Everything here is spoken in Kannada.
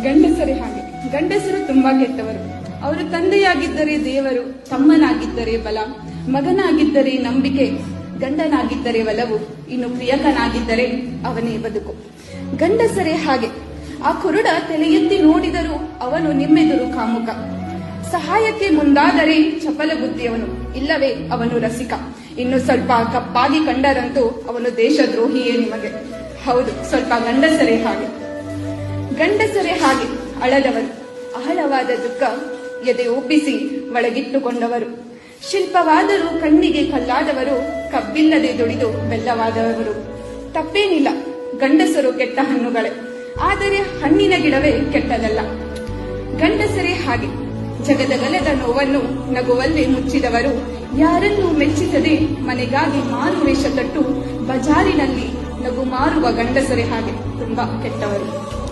ಗಂಡಸರೇ ಹಾಗೆ. ಗಂಡಸರು ತುಂಬಾ ಕೆಟ್ಟವರು. ಅವರು ತಂದೆಯಾಗಿದ್ದರೆ ದೇವರು, ತಮ್ಮನಾಗಿದ್ದರೆ ಬಲ, ಮಗನಾಗಿದ್ದರೆ ನಂಬಿಕೆ, ಗಂಡನಾಗಿದ್ದರೆ ಒಲವು, ಇನ್ನು ಪ್ರಿಯಕನಾಗಿದ್ದರೆ ಅವನೇ ಬದುಕು. ಗಂಡಸರೇ ಹಾಗೆ. ಆ ಕುರುಡ ತಲೆ ಎತ್ತಿ ನೋಡಿದರೂ ಅವನು ನಿಮ್ಮೆದುರು ಕಾಮುಕ. ಸಹಾಯಕ್ಕೆ ಮುಂದಾದರೆ ಚಪಲ ಬುದ್ಧಿಯವನು, ಇಲ್ಲವೇ ಅವನು ರಸಿಕ. ಇನ್ನು ಸ್ವಲ್ಪ ಕಪ್ಪಾಗಿ ಕಂಡರಂತೂ ಅವನು ದೇಶದ್ರೋಹಿಯೇ ನಿಮಗೆ. ಹೌದು, ಸ್ವಲ್ಪ ಗಂಡಸರೇ ಹಾಗೆ. ಗಂಡಸರೇ ಹಾಗೆ ಅಳದವರು, ಆಳವಾದ ದುಃಖ ಎದೆ ಒಪ್ಪಿಸಿ ಒಳಗಿಟ್ಟುಕೊಂಡವರು. ಶಿಲ್ಪವಾದರೂ ಕಣ್ಣಿಗೆ ಕಲ್ಲಾದವರು, ಕಬ್ಬಿಲ್ಲದೆ ದುಡಿದು ಬೆಲ್ಲವಾದವರು. ತಪ್ಪೇನಿಲ್ಲ, ಗಂಡಸರು ಕೆಟ್ಟ ಹಣ್ಣುಗಳೇ, ಆದರೆ ಹಣ್ಣಿನ ಗಿಡವೇ ಕೆಟ್ಟದಲ್ಲ. ಗಂಡಸರೇ ಹಾಗೆ. ಜಗದಗಲದ ನೋವನ್ನು ನಗುವಲ್ಲೇ ಮುಚ್ಚಿದವರು, ಯಾರನ್ನೂ ಮೆಚ್ಚಿಸದೆ ಮನೆಗಾಗಿ ಮಾರು ವೇಷ ತಟ್ಟು ಬಜಾರಿನಲ್ಲಿ ನಗು ಮಾರುವ ಗಂಡಸರೇ ಹಾಗೆ ತುಂಬಾ ಕೆಟ್ಟವರು.